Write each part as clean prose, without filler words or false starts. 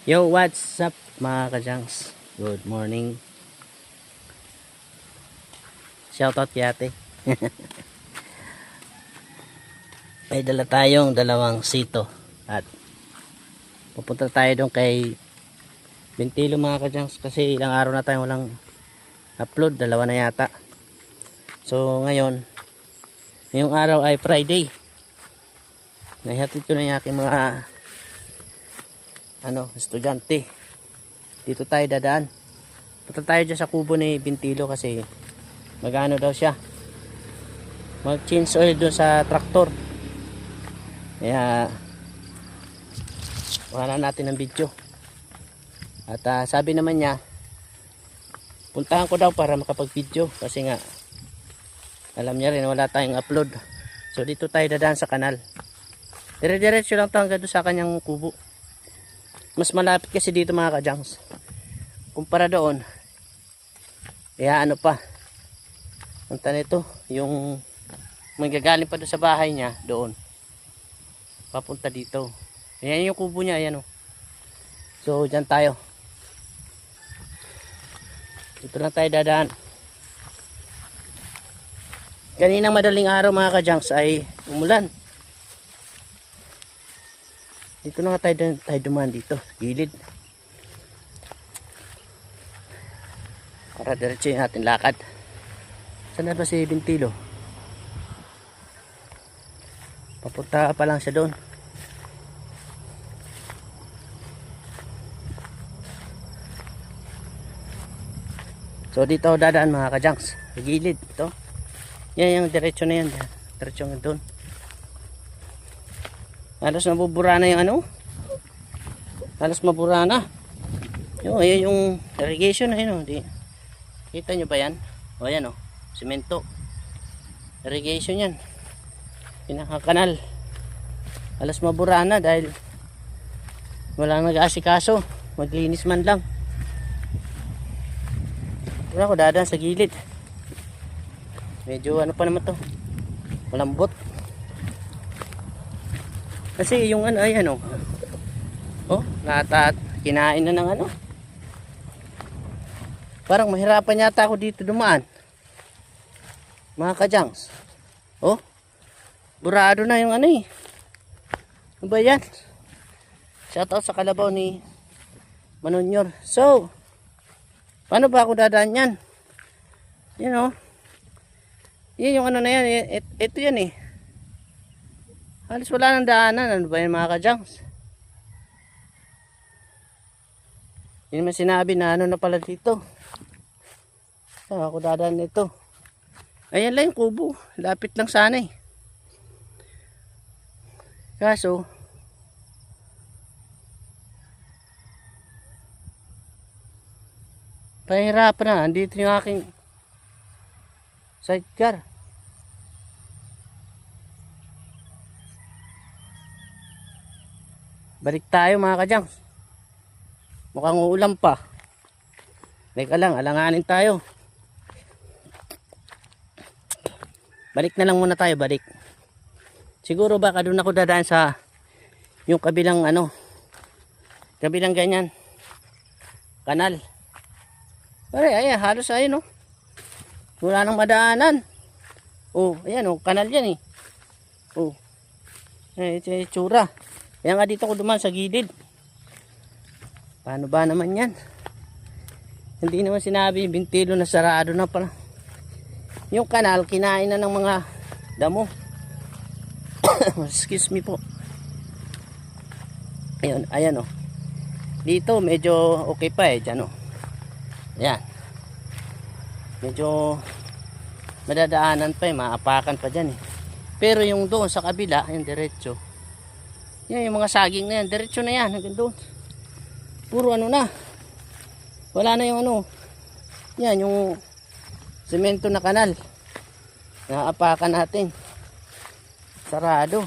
Yo, what's up mga kajangs? Good morning. Shoutout kay ate. May dala tayong dalawang sito at pupunta tayo doon kay Bintilo mga kajangs kasi ilang araw na tayong walang upload, dalawa na yata. So ngayong araw ay Friday. Nahihatid ko na yung aking mga estudyante. Dito tayo dadaan. Punta tayo dyan sa kubo ni Bintilo kasi magano daw siya, mag change oil doon sa traktor. Kaya wala natin ng video. At sabi naman niya puntahan ko daw para makapag video kasi nga alam niya rin wala tayong upload. So dito tayo dadaan sa kanal. Dire-diretso lang tayo hanggang sa kanyang kubo. Mas malapit kasi dito mga kajangs kumpara doon. Kaya ano pa ang nito, yung magagaling pa doon sa bahay niya doon papunta dito. Ayan yung kubo niya, ayan o. So dyan tayo, dito lang tayo dadaan. Kaninang madaling araw mga kajangs ay umulan. Dito na nga tayo dumaan dito, gilid. Para diretso yung ating lakad. Saan na ba si Bintilo? Papunta pa lang siya doon. So dito ako dadaan mga kajangs, gilid ito. Yan yung diretso na yan, diretso nga doon. Halos mabubura na yung halos mabura na. Ayan yung irrigation na yun. Kita nyo ba yan? O ayan o, simento. Irrigation yan. Pinakakanal. Halos mabura na dahil walang nag-aasikaso. Maglinis man lang. Wala ko dadaan sa gilid. Medyo ano pa naman to, malambot. Kasi yung ayan o. Oh, kinain na ng Parang mahirapan yata ako dito dumaan. Mga kajangs. Oh, burado na yung Ano ba yan? Shoutout sa kalabaw ni Manunyor. So, paano ba ako dadaan yan? Yan o. Yan yung na yan. Ito yan eh. Halos wala nang daanan. Ano ba yan mga kajangs? Hindi naman sinabi na na pala dito. Saan ako dadaan nito? Ayan lang yung kubo. Lapit lang sana eh. Kaso pahirapan na. Andito yung aking sidecar. Balik tayo mga kajangs. Mukhang uulan pa. Teka lang, alanganin tayo. Balik na lang muna tayo, balik. Siguro baka doon ako dadaan sa yung kabilang kabilang ganyan kanal. Pare, ayan, halos ayun wala nang madaanan. Oh, ayan kanal yan eh. Oh. Ito yung tsura. Kaya nga dito ko duman sa gilid. Paano ba naman yan? Hindi naman sinabi Bintilo na sarado na pala. Yung kanal kinain na ng mga damo. Excuse me po. Ayan o. Dito medyo okay pa eh dyan o. Ayan. Medyo madadaanan pa eh, maapakan pa dyan eh. Pero yung doon sa kabila, yung diretso. Yan yung mga saging na yan, diretso na yan hanggang doon. Puro na. Wala na yung yan yung semento na kanal. Naapakan natin. Sarado.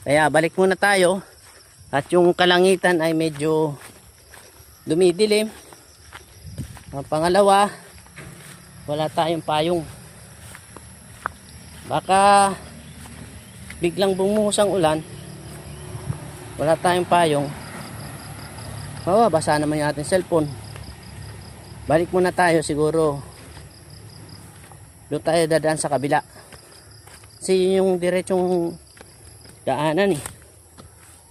Kaya balik muna tayo. At yung kalangitan ay medyo dumidilim. Ang pangalawa, wala tayong payong. Baka biglang bumuhos ang ulan, wala tayong payong, mababasa naman yung ating cellphone. Balik muna tayo siguro. Doon tayo dadaan sa kabila. Kasi yung diretsong daanan eh.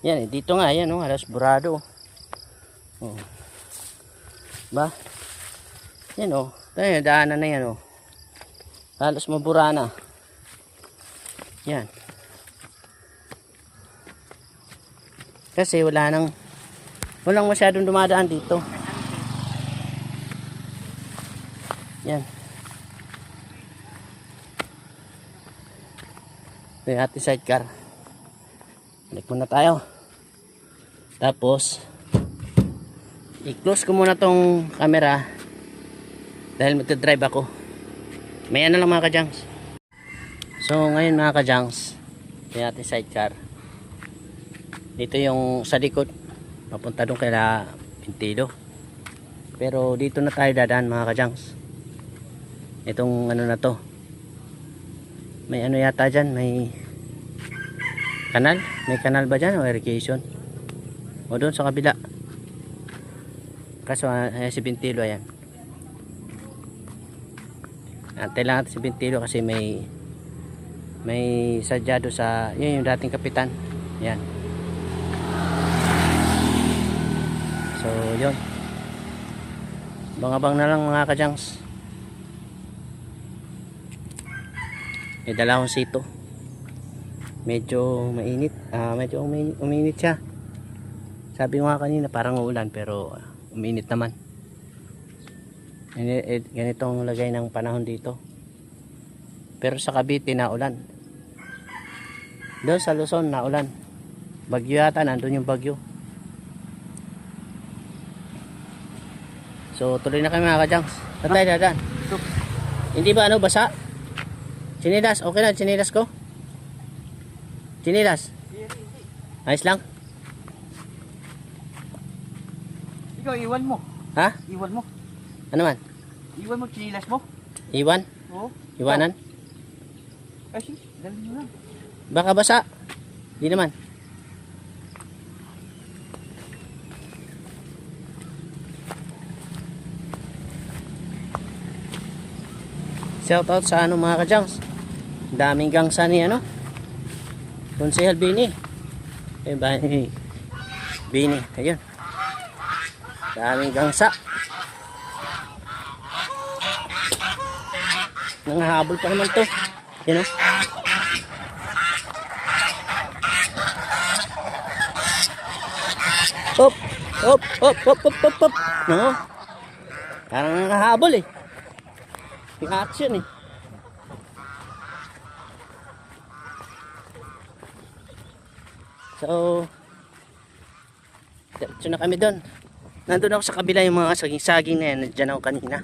Yan eh, dito nga yan oh, halos burado. Oh. Ba? Yan oh, tayo daanan na yan oh. Halos mabura na. Yan. Kasi walang masyadong dumadaan dito. Yan. Ito yung ating sidecar. Balik muna tayo. Tapos i-close ko muna tong camera dahil magta-drive ako. Maya na lang mga kajangs. So ngayon mga kajangs, ito yung ating sidecar. Dito yung sa likod papunta doon kaya Pintilo. Pero dito na tayo dadaan mga kajangs. Itong ano na to, may ano yata dyan, may kanal ba dyan o irrigation o doon sa kabila. Kaso si Pintilo ayan, antay lang natin si Pintilo kasi may sadyado sa yun yung dating kapitan. Yan, so yun, abang-abang na lang mga kajangs. May dala akong sito. Medyo mainit. Medyo uminit siya. Sabi ko nga kanina parang uulan pero uminit naman. Ganitong lagay ng panahon dito. Pero sa Cavite na ulan. Doon sa Luzon na ulan. Bagyo yata, nandun yung bagyo. So tuloy na kami mga kajangs. Tatay dadan. Hindi ba ano basa? Chinilas, okay na chinilas ko? Chinilas? Ayos lang? Ikaw, iwan mo. Ha? Iwan mo. Ano man? Iwan mo, chinilas mo. Iwan? Oo. Iwanan? Kasi, dalhin mo lang. Baka basa? Di naman. Shout out sa ano mga kajangs. Daming gangsa ni ano Konsehal Bini. Bini, ayun. Daming gangsa. Nangahabol pa naman to. Yan o. Hop, hop, hop, hop, hop, hop, hop. No. Parang nangahabol eh. Yung action eh. So, diretso na kami doon. Nandun ako sa kabila yung mga saging-saging na yan. Nandiyan ako kanina.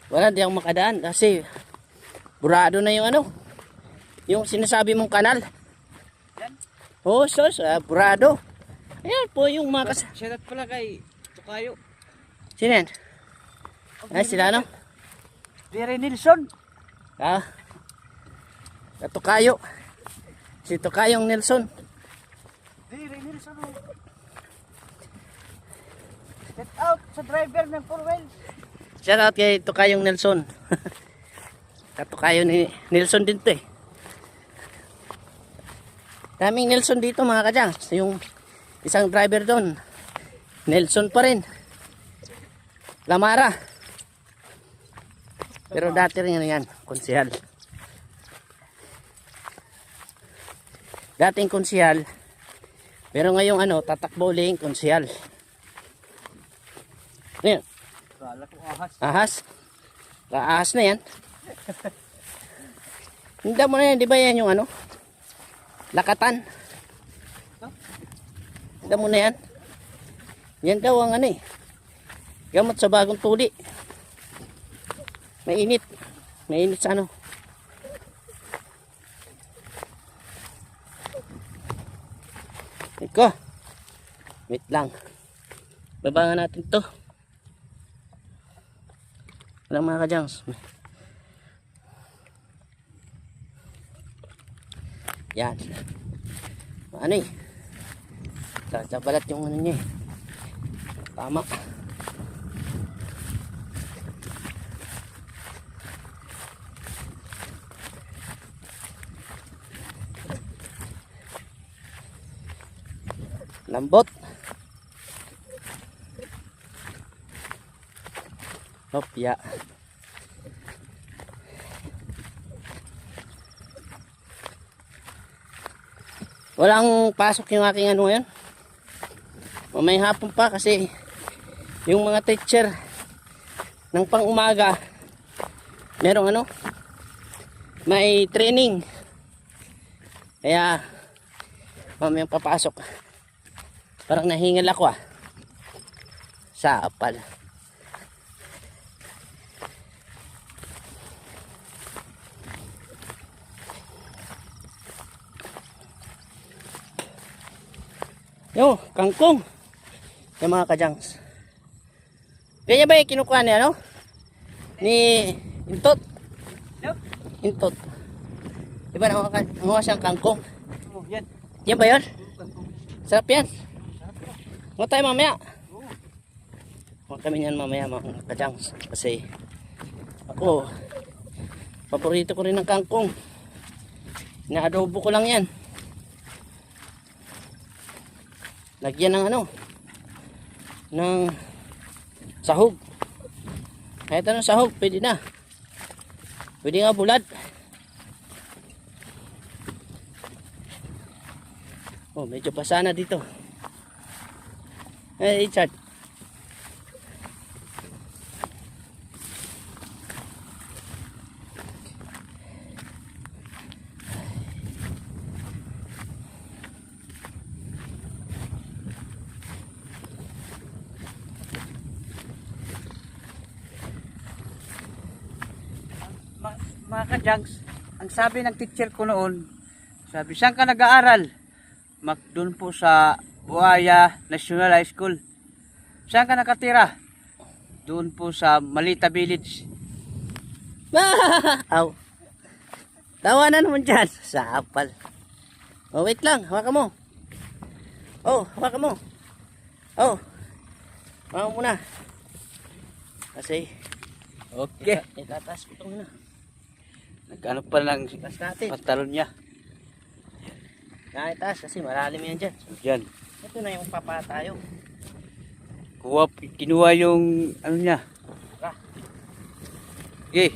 Wala, di ako makadaan kasi burado na yung ano, yung sinasabi mong kanal. Oh, burado. Ayan po yung mga Shoutout pala kay Tukayo. Sino yan? Ay, sila ano? Jerry Nilsson. Tukayo. Si Tukayong Nelson. Jerry Nilsson. Shout out sa driver ng 4-wheel. Shout out kay Tukayong Nelson. Katukayo ni Nelson din to eh. Daming Nelson dito mga kadyang. Yung isang driver doon, Nelson pa rin. Lamara. Pero dati rin yan, konsehal. Dating konsehal. Pero ngayong ano, tatakbo uling konsehal. Ayan. Kala ko ahas. Ahas. Ahas na yan. Hindi mo na yan, di ba yan yung ano? Lakatan. Hindi mo na yan. Yan daw ang ano eh. Gamot sa bagong tuli. Mainit. Mainit sa ano. Iko. Wait lang. Babangan natin to. Walang mga kadyans. Yan. Ano eh. Balat yung ano niya eh. Tama. Lambot. Hopya. Walang pasok yung aking ano ngayon. May hapon pa kasi yung mga teacher ng pang umaga merong ano, may training. Kaya mamayang papasok. Parang nahingal ako sa apal. Yo, kangkong. Yung mga kajangs. Kaya ba yung kinukuha niya, no? Ni Intot. Yup. Intot. Diba nakuha siyang kangkong? Oh, yan. Yan ba yun? Kangkong. Sarap yan. Sarap to. Huwag tayo mamaya. Oo. Huwag kami niyan mamaya mga kajangs. Kasi ako, paborito ko rin ng kangkong. Inaadobo ko lang yan. Lagyan ng ano, ng sahog. Kahit anong sahog, pwede na. Pwede nga bulad. Oh, medyo basa na dito. Eh, Richard. Mga kajangs, ang sabi ng teacher ko noon, sabi, saan ka nag-aaral? Doon po sa Buaya National High School. Saan ka nakatira? Doon po sa Malita Village. Aw. Tawanan mo dyan. Sa apal. Oh, wait lang. Hawakan mo. Oh, hawakan mo. Oh. Hawakan mo muna. Kasi, Okay. itataas ko ito muna. Nagkano pa lang Taas natin. pantalon niya. Itaas kasi malalim yan dyan. Yan. Ito na yung papa tayo. Kinuha yung ano niya. Ah. Okay.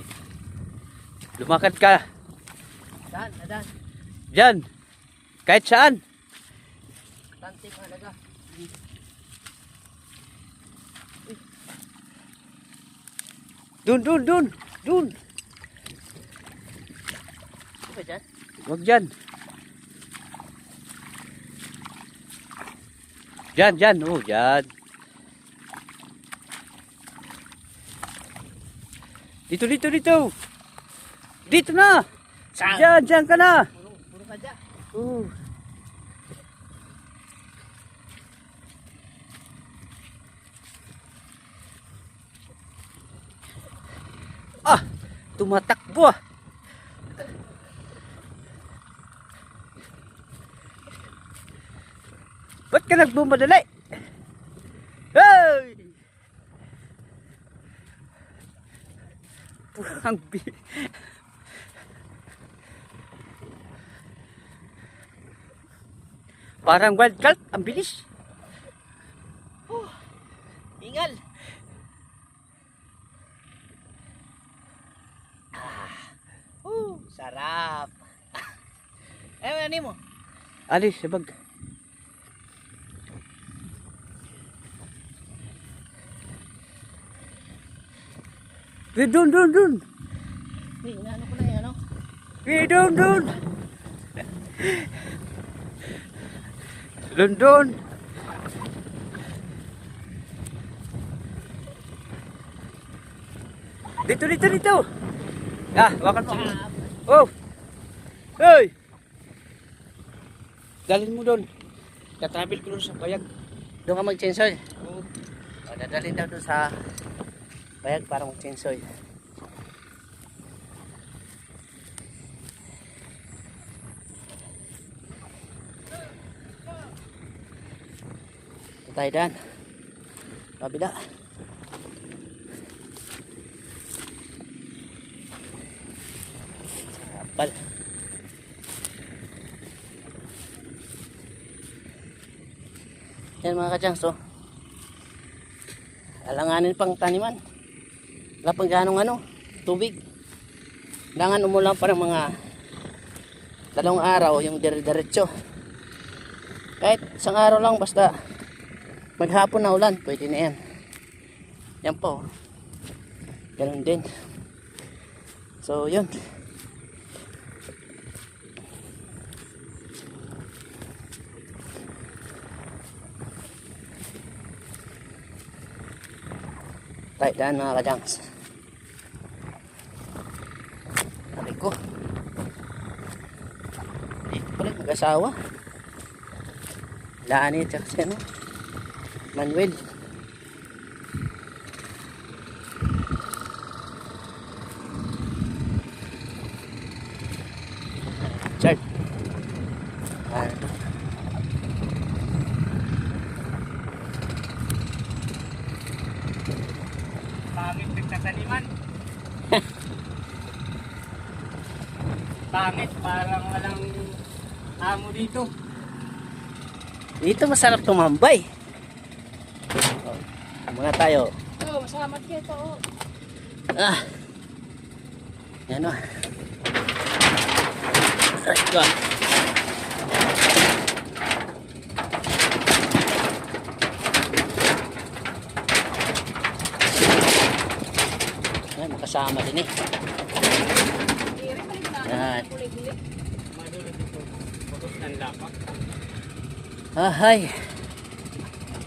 Lumakad ka. Saan? Adan. Diyan. Kahit saan. Tantik halaga. Dun. Ano ba dyan? Huwag dyan. Dyan. Oh, dyan. Dito. Dito na. Saan? Dyan ka na. Puro ka dyan. Tumatakbo. Ba't ka nagbumadali? Hey! Purang parang wild card, ang bilis. Ingal. Sarap. Ano mo? Alis, sabag. Dun. Inaano ko na yan, ano? Dun. Dito. Wakan mo. Oh. Hey. Dalhin mo doon. Tatravel ko doon sa bayag. Doon ka mag-chensoy. Oh. Dadalhin daw doon sa bayag para mag-chensoy. Tayo dan. Kabila. Kapal. Yan mga kadyang, so alanganin pang taniman. Wala pang ganong tubig. Kailangan umulan pa ng mga 2 araw yung dire-diretso. Kahit isang araw lang, basta maghapon na ulan, pwede na yan. Yan po. Ganun din. So yun. Tayo daan mga kadyans. Sabi ko. Dito pala mag-asawa. Lani at saka si Manuel. Chart. Pangit nagtataniman. Pangit, parang walang amo dito. Dito masarap tumambay. Muna tayo. Oo, masalamat kayo ito. Ah. Yan o. Right, go. Ay, makasama din eh. Yan. Ah, hi.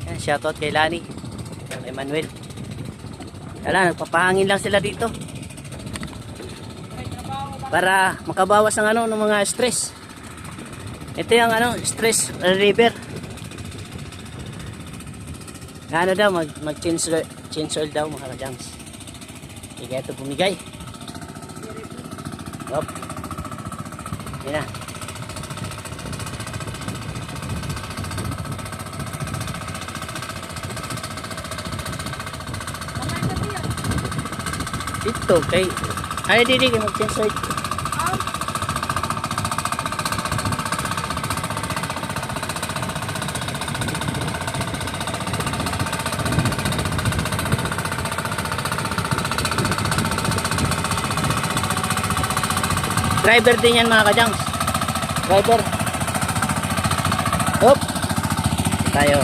Yan, shoutout kay Lani. Kay Manuel. Wala, nagpapahangin lang sila dito. Para makabawas ng ng mga stress. Ito yung stress reliever. Ano daw, change oil daw mga kadyans. Sige, ito bumigay. Hop. Yan na. Dito kay ay dili kay mag-change oil. Driver din yan mga kadyang. Driver. Hop. Tayo.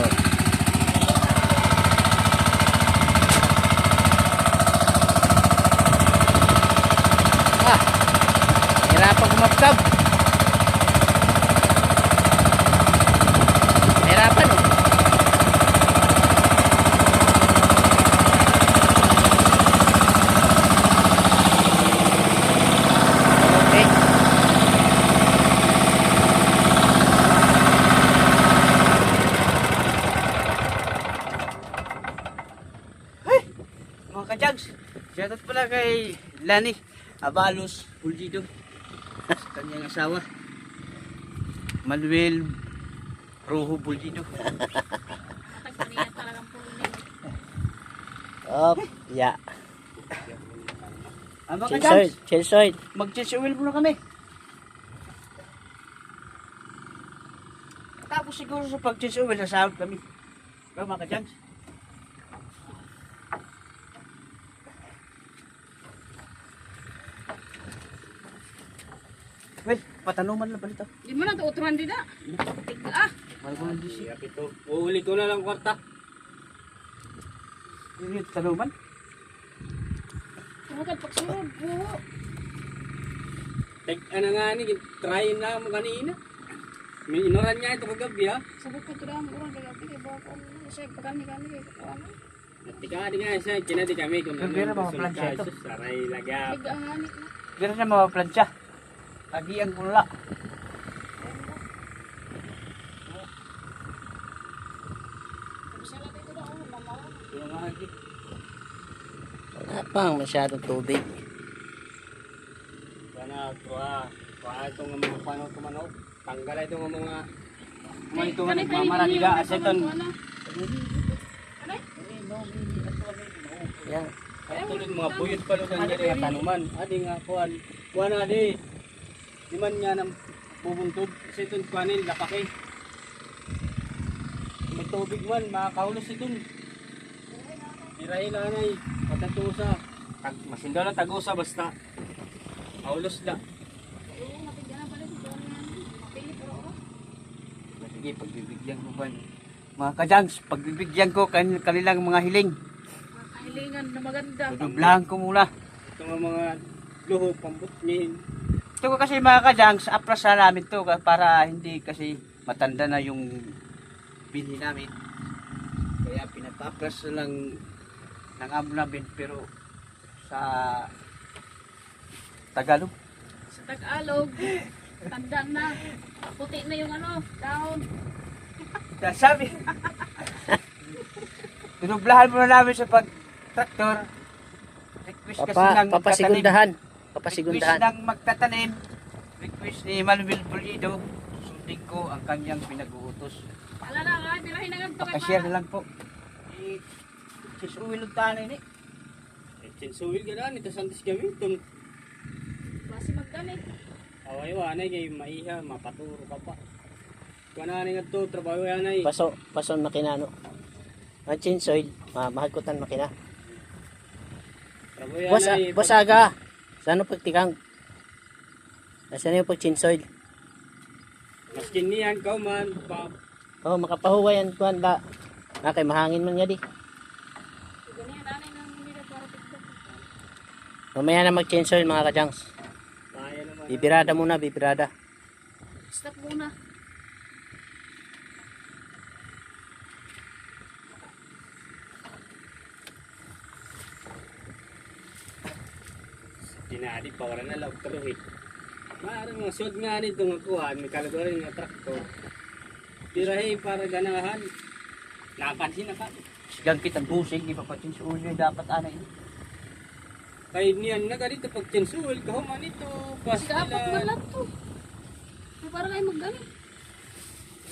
Ah. Hirapan kumapkab. Hirapan oh. Mga kajags, shoutout pala kay Lani Abalos Pulgido sa kanyang asawa Manuel Rojo Pulgido. Hop. Yeah. Mga Change oil. kajags, Change oil. mag-change oil muna kami. Tapos siguro sa pag-change oil, sasahod kami. Pero mga kajags, well, patanuman lang balita. Di mo na ito, uturan din na. Ah, Malbong ng DC. Ito, uhuli ko na lang kwarta. Yun yung tanuman. tumukan pagsurod. Oo. Ano nga ni, try na mo kanina. May inoran niya ito kagabi ha. Sabot ko ito na ang urang kagabi. Kaya bawa ko ano. Kasi pagkami-kami kayo. Ano? Tika di nga siya, kinadi kami kung Pero meron mga plansya ito. Saray lagap. Nag-aanganit na. Pero na mga plancha. Lagi ang kunla. Salat ito na. Oh, mamawa. Ito nga lagi. Wala pang masyadong tubig. Sana tuwa. Tuwa itong mga panot kumanok. Tanggal itong mga Mga ito nga nagmamaradiga. Asa ito. Anay? Yan. Ay tulad mga buyot pa lang dyan nga tanuman. Adi nga kuan. Kuan adi. Di man niya nang bubuntog. Kasi itong kuanin lapaki. May tubig man makakahulos itong. Irahin na anay. Patatusa. Masindaw lang tagusa basta. Kaulos na. Oo, matigyan na pala si Johnny yan. Mapili pero ako. Sige, pagbibigyan ko ba? Mga kajangs, pagbibigyan ko kanilang mga hiling. Mga kahilingan na maganda. Dudublahan ko muna. Ito nga mga luho, pambutnin. Ito ko kasi mga kajangs, apras na namin to para hindi kasi matanda na yung binhi namin. Kaya pinapapras na lang ng amo namin pero sa Tagalog. Sa Tagalog, tanda na. Puti na yung ano, dahon. Sabi, dinublahan muna namin sa pag-traktor. Request kasi ng magtatanim. Papasigundahan. Request Papasigundahan. ng magtatanim. Request ni Manuel Pulido. Sundin ko ang kanyang pinag-uutos. Wala na nga, birahin na nga ito kay Pakashare na lang po. Sisuwil ang tanay ni. Chinsuwil ka na, ito santis gamiton. Klase magdamit. Away wanay kay maiha, mapaturo ka pa. Kuanani nga to, trabaho yanay. Paso makina no. Ang chinsoil, mahagutan makina. Trabaho yanay. Boss aga. Saan pagtikang? Nasaan yung pag chinsoil? Maskin niyan, kau man, pa. Oh, makapahuwayan kuan ba. Kay mahangin man nga di. Ganyan, nanay nang hindi na para tiktok. Mamaya na mag chinsoil mga kajangs. Kaya naman. Bibirada muna, bibirada. Stop muna. Dinadi, pawara na laog kaluhit. Maaaring mga suot nga nito nga kuhan, may kalagarin nga traktor. Tirahe para ganahan. Napansin na ka. Sigang kitang busing, di pa patin sa ulo dapat anay. Kaya niyan na ganito pag chinsuwil, kahuman ito. Pas Kasi dapat man nila. lang to. Ay, para kayo magdamit.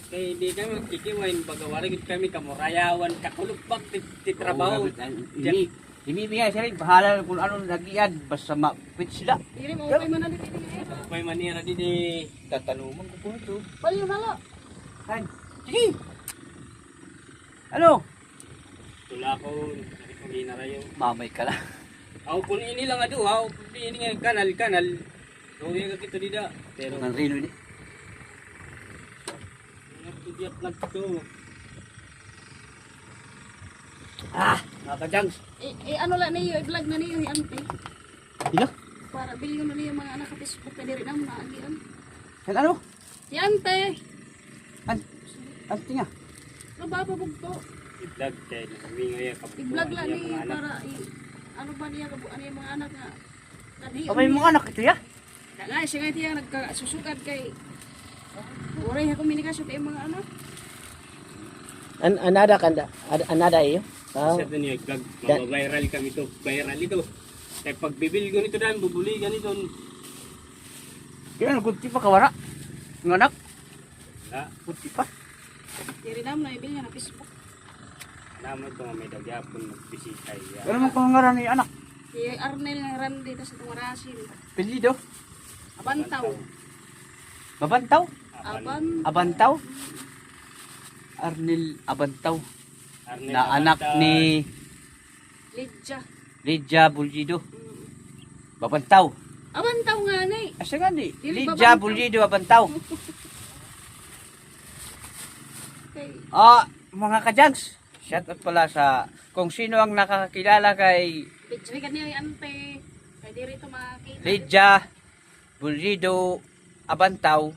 Kaya hindi kami magkikiwain, bagawarin kami kamurayawan, kakulupag, titrabaho. Ibibigay sila, bahala kung ano nagiyan, basta ma-quit sila. Hindi mo okay man nalit ini. May manira din eh. Tatanungan ko po ito. Bali yung hala. Ay, sige! Ano? Tula ko, nakipagina rayo. Mamay ka lang. Ako kung ini lang ado, ako kung ini nga kanal. Tuwi ka kito dida. Pero, Ang rino ni. nagtudiyat nagto. Mga kajangs. Ano lang niyo, i-vlog na niyo, i-ante. Dilo? Para bilhin na niyo mga anak sa Facebook na diri na mga agian. Ano? Si ante. Ang tinga. Ano ba pabugto? I-vlog kayo. Huminga yan. I-vlog lang niyo para ano ba niya kabuan niya mga anak nga. Tadi. May mga anak ito ya? Dagay siya kaya nagkasusugad kay Oray ha komunikasyon kay mga anak. Anada iyo. Oh. Sa ito niya, vlog. Mababiral kami to. Viral ito. Kaya pagbibil ko nito dahil, bubuli ka nito. Kaya kunti pa kawara. Ng anak. Ha? Kunti pa. Diri na mo na ibil nga na Facebook. Naman ito nga may dagyapon magbisita. Pero mo kung ngaran ni anak. Si Arnel nga Randy tas itong Rasil. Pilido. Abantaw. Babantaw. Abantaw. Abantaw. Arnel Abantaw. Arnel Na anak Abanta. ni Lidja. Lydia Bulgido. Babantaw. Abantaw nga ni. Asa nga ni? Dili Lydia Babantaw. Bulgido Abantaw. Kay Mga kajags. Shout out pala sa kung sino ang nakakilala kay Lidja ka niya ante. Kay diri to makakita. Lydia Bulgido Abantaw.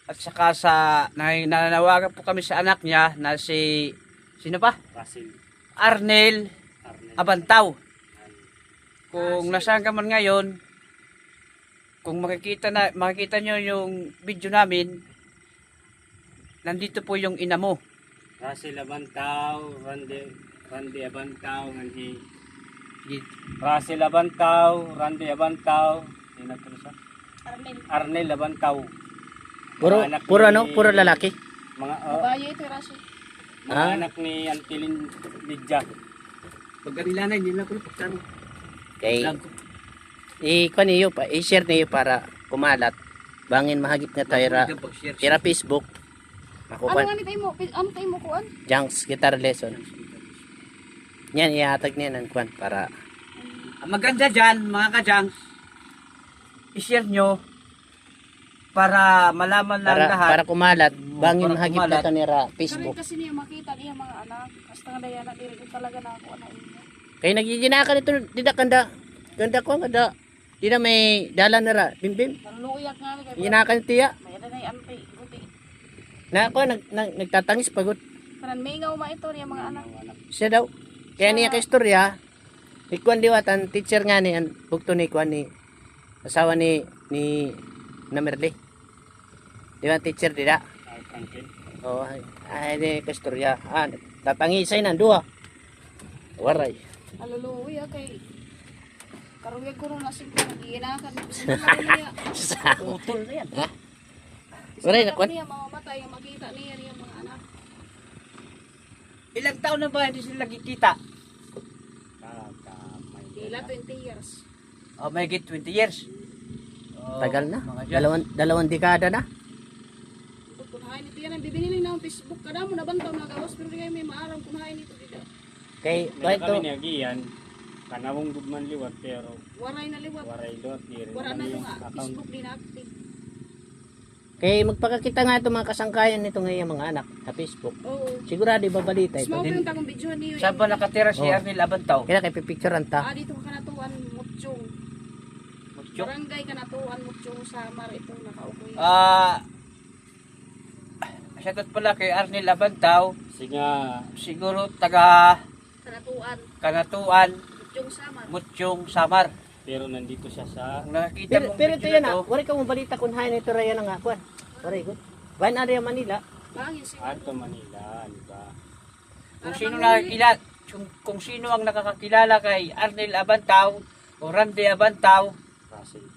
At saka sa nananawagan po kami sa anak niya na si sino pa? Rasil. Arnel Arnel. Abantaw. Kung nasaan ka man ngayon, kung makikita nyo yung video namin, nandito po yung ina mo. Rasil Abantaw. Randy Abantaw. Rasil Abantaw. Randy Abantaw. Sino ito siya? Arnel. Arnel Abantaw. Puro puro lalaki. Mga Babae ito Rasil. mga anak ni Antilin Lidja. Pagkanilanay, nila ko pagkano. Kay Lang ko. i-kuan niyo pa, i-share niyo para kumalat. Bangin mahagit nga tayo ra Pag-share. tira Facebook. Ako Ano pa nga tayo mo? Ano tayo mo kuan? Junks guitar lesson. Yan ihatag niya ng kuan para Ang maganda dyan, mga ka-junks, i-share nyo para malaman ng lahat. para kumalat. Bangin para mahagit kumalat. na kanira Karon Facebook. kasi niya makita niya mga anak. Hasta nga daya na diri ko talaga na ako ana inyo. Kay nagiginakan ito dida kanda ko kada di na may dala na ra bimbim. Naluyak nga kay. Ginakan tiya. May na antay guti. Na ako nagtatangis pagod Kanan may nga uma ito niya mga anak. siya daw. Kaya niya ka istorya. Ikuan diwatan teacher nga ni an bugto ni kuan ni asawa ni Namerli. Di ba teacher dida? Ay, Franklin. Oh, ay di ka istorya. Tatangisay na duha. Waray. Aluluya kay karuyag ko na sing ginakan. Bisan na niya. Utol na yan. Ha? Waray na kuan. Niya mamamatay ang makita niya mga anak. Ilang taon na ba hindi sila nagkikita? Dila 20 years. Oh, may 20 years. Oh, Tagal na. mga dyan. Dalawang dekada na. Kunahain ito yan. Bibinili na ang Facebook. Kada mo nabantaw na gawas. Pero di kayo may maarang kunahain ito dito. Kay May ito kami niyagiyan, kanawang gugman liwat pero Waray na liwat. waray doon, di rin Wala na kami ito yung nga. account. Facebook din active. kay magpakakita nga ito mga kasangkayan nito ngayon mga anak sa Facebook. Oo. Sigurado ibabalita ito. Small pa yung takong video niyo. Saan ba nakatira si Oh. Arnel Abantaw? Kaya kay pipicturean ta. Dito ka kanatuan Mutchong. Mutsyok? Barangay kanatuan Mutchong Samar ito nakaukoy. Shoutout pala kay Arnel Abantaw. Sige nga, Siguro taga Kanatuan Kanatuan, Mutchong Samar. Mutsyong, Samar. pero nandito siya sa Ang nakakita mong Pero ito video yan na ah. to, Wari ka mong balita kung hain ito raya nga kuan. Wari good. Bayan area Manila. Bangin si Ato Manila, di ba? kung sino nakakilala, kung sino ang nakakakilala kay Arnel Abantaw o Randy Abantaw, Russell.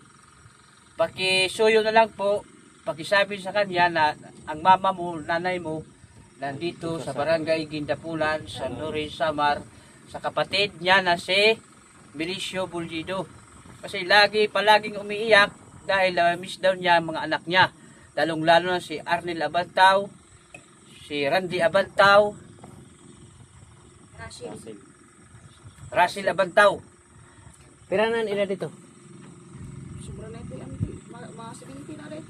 pakisuyo na lang po, pakisabi sa kanya na ang mama mo, nanay mo, nandito sa barangay Gindapulan, San Lorenzo, Samar, sa kapatid niya na si Belicio Bulgido. Kasi palaging umiiyak dahil miss daw niya ang mga anak niya. Lalong lalo na si Arnel Abantaw, si Randy Abantaw, Rashid. Russell. Russell Abantaw. Piranan ila dito. Sobra na ito yan. Mga 70 na rin.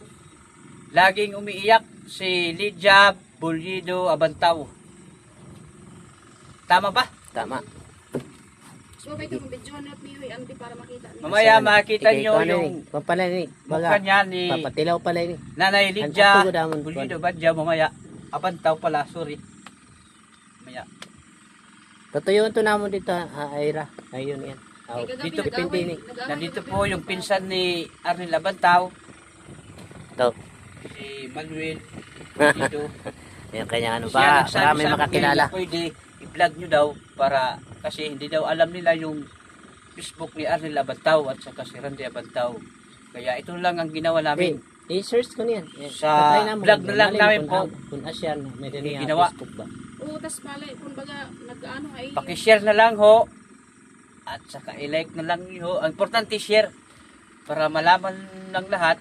Laging umiiyak si Lydia Bulgido Abantaw. Tama ba? Tama. So ba ito kung video na niyo anti para makita niyo. Mamaya makita Ikay nyo kuan yung ni. Papala ni. mukha Baga. niya ni Papatilaw pala ni. Nanay Ang Lydia tugo damon, Bulgido Badja mamaya. Abantaw pala, sorry. Mamaya. Totoo to namon dito Aira. Ayun yan. Aw. Dito, depende ni. Nandito po yung pinsan ni Arnel Abantaw, To. si Manuel Bulgido. Yung kanya ano Siya ba? nagsabi Marami sa akin makakilala. na pwede i-vlog nyo daw para kasi hindi daw alam nila yung Facebook ni Arnel Abantaw at saka si Randy Abantaw. Kaya ito lang ang ginawa namin. I-search ko niyan. Sa Tatry namin. vlog na lang Malay namin kung po. Kung asyan, may Hindi niya ginawa. Facebook ba? Oo, tas malay kung baga nag-ano ay Pakishare na lang ho. At saka i-like na lang nyo. Ang importante share para malaman ng lahat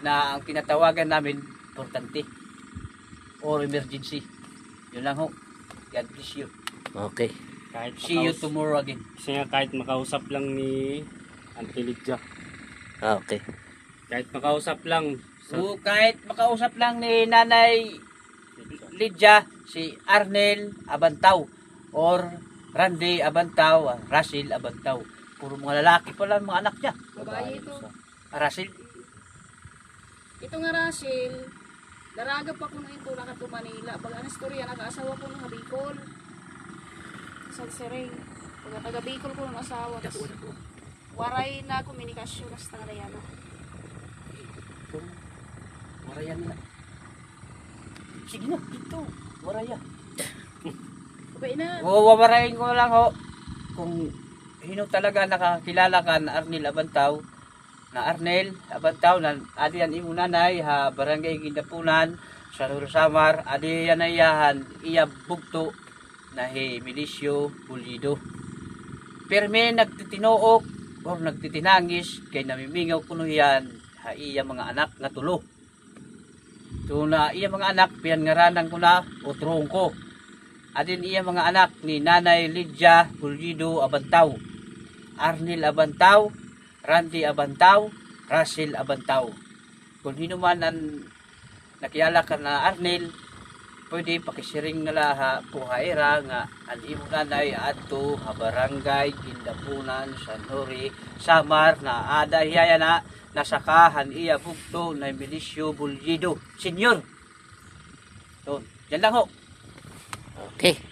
na ang tinatawagan namin importante or emergency. Yun lang ho. God bless you. Okay. Kahit See you tomorrow again. Kasi nga kahit makausap lang ni Auntie Lydia. Okay. Kahit makausap lang So, kahit makausap lang ni Nanay Lydia, si Arnel Abantaw or Randy Abantaw, Russell Abantaw. Puro mga lalaki pala ang mga anak niya. babae ito. Russell, Ito nga Rachel, daraga pa ko na ito nakato Manila. Baga ang istorya, nag-asawa ko ng Bicol. Sa Sereng. Baga taga Bicol ko ng asawa. Waray na komunikasyon hasta nga na yan. Waraya nila. Sige na, dito. Waraya. Babay na. Wawarayin ko lang ho. Kung hino talaga nakakilala ka na Arnel Abantaw, na adi yan imo nanay ha barangay Gindapunan sa Samar, adi yan ayahan iya bugto na Emilicio Pulido. Perme nagtitinuok o nagtitinangis kay namimingaw kuno yan ha iya mga anak nga tulo. So na iya mga anak piyan ngaranan ko na utrong ko. Adin iya mga anak ni Nanay Lydia Pulido Abantaw, Arnil Abantaw, Randy Abantaw, Russell Abantaw. Kung sino man ang nakiyala ka na Arnil, pwede pakisiring nga laha puhaira nga ang imong nanay adto ha barangay Gindapunan, San Jose, Samar na ada hiyaya na nasakahan iya bugto na Emilicio Pulido Senior. So, yan lang ho. Okay.